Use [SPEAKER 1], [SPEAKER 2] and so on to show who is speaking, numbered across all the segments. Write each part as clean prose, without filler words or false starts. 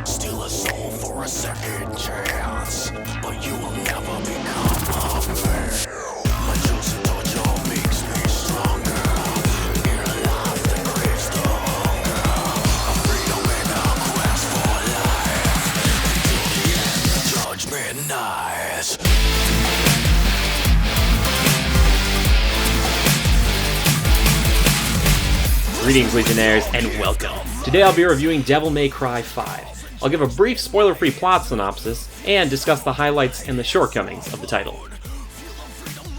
[SPEAKER 1] Steal a soul for a second chance, but you will never become a man. My chosen torture makes me stronger. In a life that craves the hunger of freedom and a quest for life. Until the end, the judgment night.
[SPEAKER 2] Greetings, Legionnaires, and welcome. Today I'll be reviewing Devil May Cry 5. I'll give a brief spoiler-free plot synopsis, and discuss the highlights and the shortcomings of the title.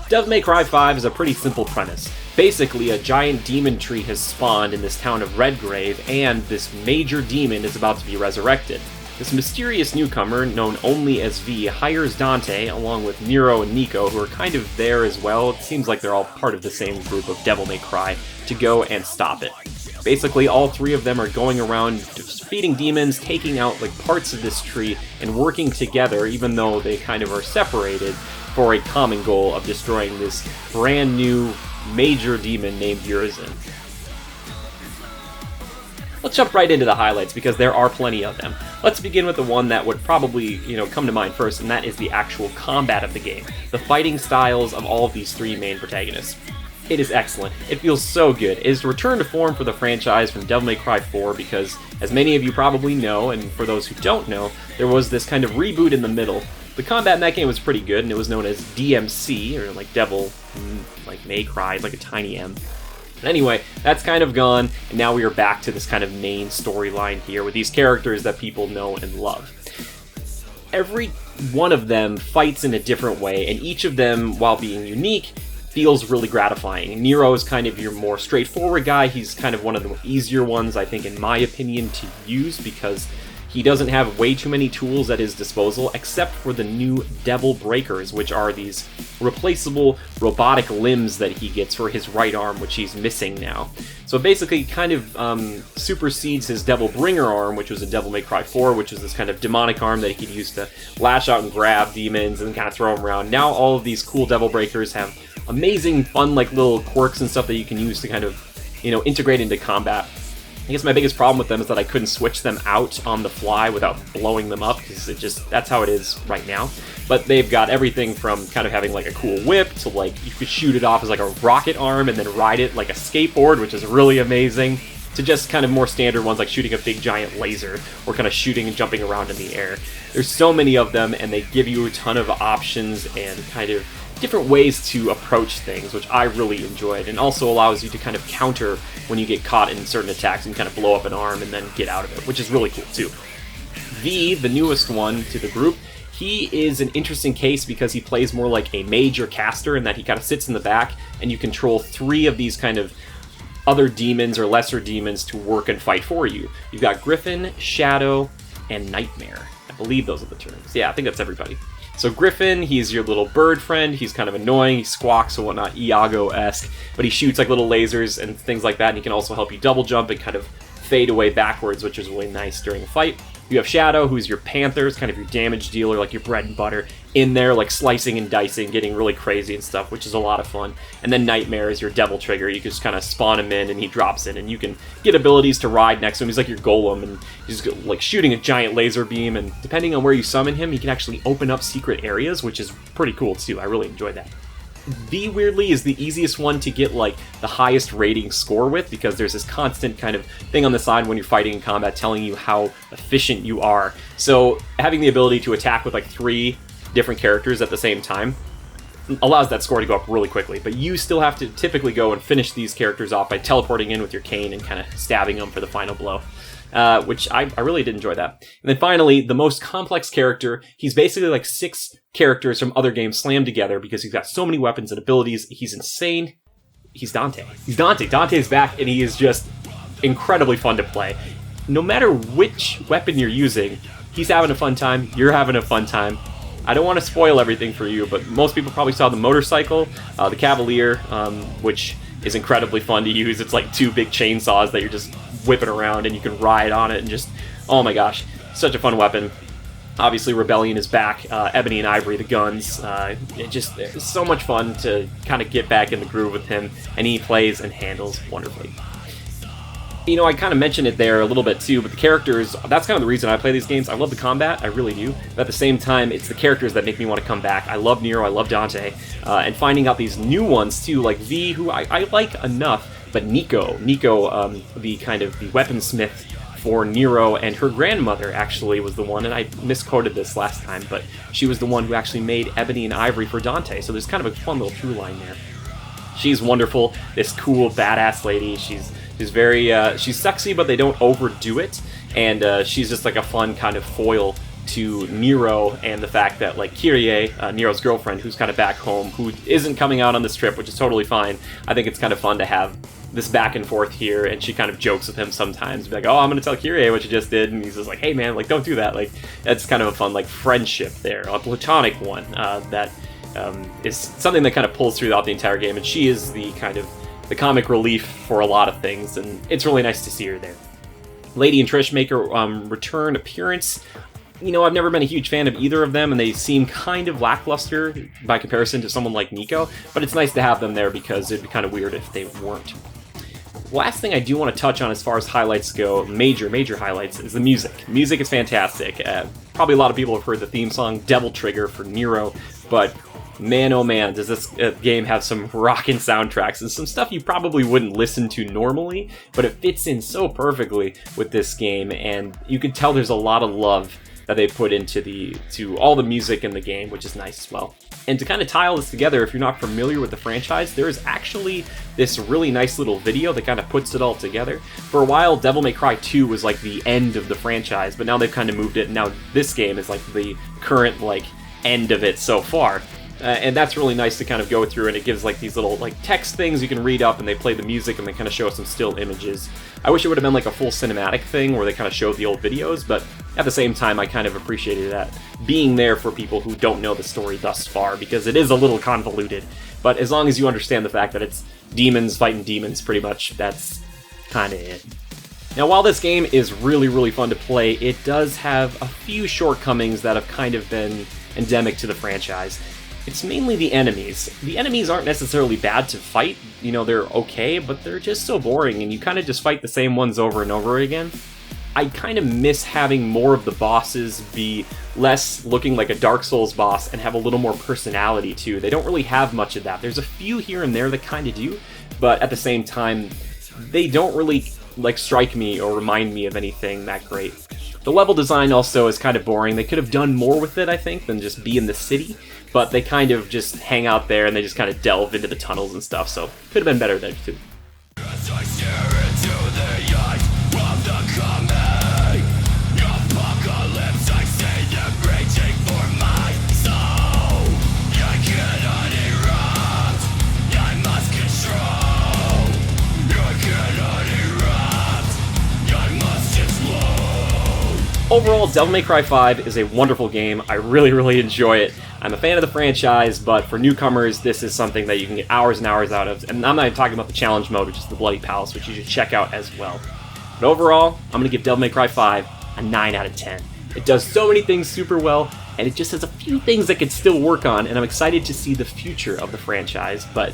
[SPEAKER 2] Devil May Cry 5 is a pretty simple premise. Basically, a giant demon tree has spawned in this town of Redgrave, and this major demon is about to be resurrected. This mysterious newcomer, known only as V, hires Dante, along with Nero and Nico, who are kind of there as well. It seems like they're all part of the same group of Devil May Cry, to go and stop it. Basically, all three of them are going around defeating demons, taking out like parts of this tree, and working together, even though they kind of are separated, for a common goal of destroying this brand new major demon named Urizen. Let's jump right into the highlights, because there are plenty of them. Let's begin with the one that would probably, come to mind first, and that is the actual combat of the game. The fighting styles of all of these three main protagonists. It is excellent. It feels so good. It is a return to form for the franchise from Devil May Cry 4 because, as many of you probably know, and for those who don't know, there was this kind of reboot in the middle. The combat in that game was pretty good, and it was known as DMC, or like Devil May Cry, like a tiny M. But anyway, that's kind of gone, and now we are back to this kind of main storyline here with these characters that people know and love. Every one of them fights in a different way, and each of them, while being unique, feels really gratifying. Nero is kind of your more straightforward guy. He's kind of one of the easier ones, I think, in my opinion, to use because he doesn't have way too many tools at his disposal, except for the new Devil Breakers, which are these replaceable robotic limbs that he gets for his right arm, which he's missing now. So basically, kind of supersedes his Devil Bringer arm, which was in Devil May Cry 4, which is this kind of demonic arm that he could use to lash out and grab demons and kind of throw them around. Now all of these cool Devil Breakers have amazing, fun, like little quirks and stuff that you can use to kind of, integrate into combat. I guess my biggest problem with them is that I couldn't switch them out on the fly without blowing them up, because that's how it is right now. But they've got everything from kind of having like a cool whip to like you could shoot it off as like a rocket arm and then ride it like a skateboard, which is really amazing, to just kind of more standard ones like shooting a big giant laser or kind of shooting and jumping around in the air. There's so many of them, and they give you a ton of options and kind of different ways to approach things, which I really enjoyed, and also allows you to kind of counter when you get caught in certain attacks and kind of blow up an arm and then get out of it, which is really cool too. V, the newest one to the group, he is an interesting case because he plays more like a mage or caster in that he kind of sits in the back and you control three of these kind of other demons or lesser demons to work and fight for you. You've got Griffin, Shadow, and Nightmare. I believe those are the terms. Yeah, I think that's everybody. So Griffin, he's your little bird friend. He's kind of annoying. He squawks and whatnot, Iago-esque, but he shoots like little lasers and things like that, and he can also help you double jump and kind of fade away backwards, which is really nice during a fight. You have Shadow, who's your Panthers, kind of your damage dealer, like your bread and butter, in there, like slicing and dicing, getting really crazy and stuff, which is a lot of fun. And then Nightmare is your Devil Trigger. You can just kind of spawn him in, and he drops in, and you can get abilities to ride next to him. He's like your golem, and he's like shooting a giant laser beam, and depending on where you summon him, he can actually open up secret areas, which is pretty cool too. I really enjoyed that. V, weirdly, is the easiest one to get like the highest rating score with, because there's this constant kind of thing on the side when you're fighting in combat telling you how efficient you are. So having the ability to attack with like three different characters at the same time allows that score to go up really quickly, but you still have to typically go and finish these characters off by teleporting in with your cane and kind of stabbing them for the final blow. Which I really did enjoy that. And then finally, the most complex character, he's basically like 6 characters from other games slammed together because he's got so many weapons and abilities. He's insane. He's Dante. Dante's back, and he is just incredibly fun to play. No matter which weapon you're using, he's having a fun time, you're having a fun time. I don't want to spoil everything for you, but most people probably saw the motorcycle, the Cavalier, which is incredibly fun to use. It's like 2 big chainsaws that you're just whipping around, and you can ride on it and just, oh my gosh, such a fun weapon. Obviously, Rebellion is back. Ebony and Ivory, the guns. It's so much fun to kind of get back in the groove with him, and he plays and handles wonderfully. You know, I kind of mentioned it there a little bit too, but the characters, that's kind of the reason I play these games. I love the combat, I really do, but at the same time, it's the characters that make me want to come back. I love Nero, I love Dante, and finding out these new ones too, like V, who I like enough, but Nico, the kind of the weaponsmith for Nero, and her grandmother actually was the one, and I misquoted this last time, but she was the one who actually made Ebony and Ivory for Dante, so there's kind of a fun little through line there. She's wonderful, this cool, badass lady. She's very, she's sexy, but they don't overdo it, and she's just like a fun kind of foil to Nero, and the fact that, like, Kyrie, Nero's girlfriend, who's kind of back home, who isn't coming out on this trip, which is totally fine. I think it's kind of fun to have this back and forth here, and she kind of jokes with him sometimes, be like, oh, I'm gonna tell Kyrie what you just did, and he's just like, hey man, like, don't do that. Like, that's kind of a fun, like, friendship there, a platonic one, that is something that kind of pulls throughout the entire game, and she is the kind of the comic relief for a lot of things, and it's really nice to see her there. Lady and Trish make a return appearance. You know, I've never been a huge fan of either of them, and they seem kind of lackluster by comparison to someone like Nico, but it's nice to have them there because it'd be kind of weird if they weren't. Last thing I do want to touch on as far as highlights go, major highlights, is the music. Music is fantastic. Probably a lot of people have heard the theme song Devil Trigger for Nero, but man oh man, does this game have some rockin' soundtracks and some stuff you probably wouldn't listen to normally, but it fits in so perfectly with this game, and you can tell there's a lot of love that they put into all the music in the game, which is nice as well. And to kind of tie all this together, if you're not familiar with the franchise, there is actually this really nice little video that kind of puts it all together. For a while, Devil May Cry 2 was like the end of the franchise, but now they've kind of moved it, and now this game is like the current like end of it so far. And that's really nice to kind of go through, and it gives like these little like text things you can read up, and they play the music, and they kind of show some still images. I wish it would have been like a full cinematic thing where they kind of showed the old videos, but at the same time I kind of appreciated that being there for people who don't know the story thus far, because it is a little convoluted. But as long as you understand the fact that it's demons fighting demons, pretty much, that's kind of it. Now, while this game is really fun to play, it does have a few shortcomings that have kind of been endemic to the franchise. It's mainly the enemies. The enemies aren't necessarily bad to fight, you know, they're okay, but they're just so boring, and you kind of just fight the same ones over and over again. I kind of miss having more of the bosses be less looking like a Dark Souls boss and have a little more personality too. They don't really have much of that. There's a few here and there that kind of do, but at the same time, they don't really like strike me or remind me of anything that great. The level design also is kind of boring. They could have done more with it, I think, than just be in the city, but they kind of just hang out there and they just kind of delve into the tunnels and stuff, so could have been better there too.
[SPEAKER 1] As I stare into the eyes of the coming apocalypse, I see them reaching for my soul. I cannot erupt, I must control. I cannot erupt, I must explode.
[SPEAKER 2] Overall, Devil May Cry 5 is a wonderful game. I really enjoy it. I'm a fan of the franchise, but for newcomers, this is something that you can get hours and hours out of. And I'm not even talking about the challenge mode, which is the Bloody Palace, which you should check out as well. But overall, I'm going to give Devil May Cry 5 a 9 out of 10. It does so many things super well, and it just has a few things that could still work on, and I'm excited to see the future of the franchise. But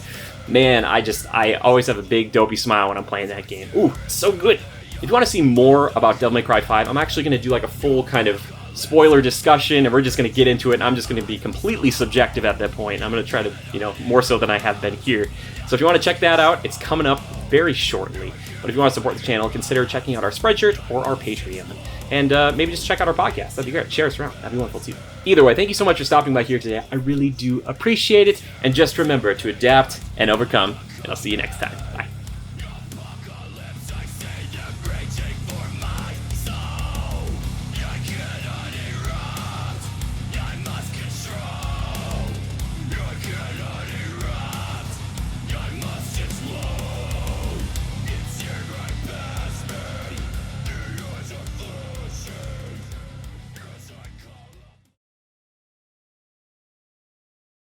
[SPEAKER 2] man, I always have a big dopey smile when I'm playing that game. Ooh, so good! If you want to see more about Devil May Cry 5, I'm actually going to do like a full kind of spoiler discussion, and we're just going to get into it, and I'm just going to be completely subjective at that point. I'm going to try to, you know, more so than I have been here. So if you want to check that out, it's coming up very shortly. But if you want to support the channel, consider checking out our Spreadshirt or our Patreon. And maybe just check out our podcast. That'd be great. Share us around. That'd be wonderful too. Either way, thank you so much for stopping by here today. I really do appreciate it. And just remember to adapt and overcome, and I'll see you next time.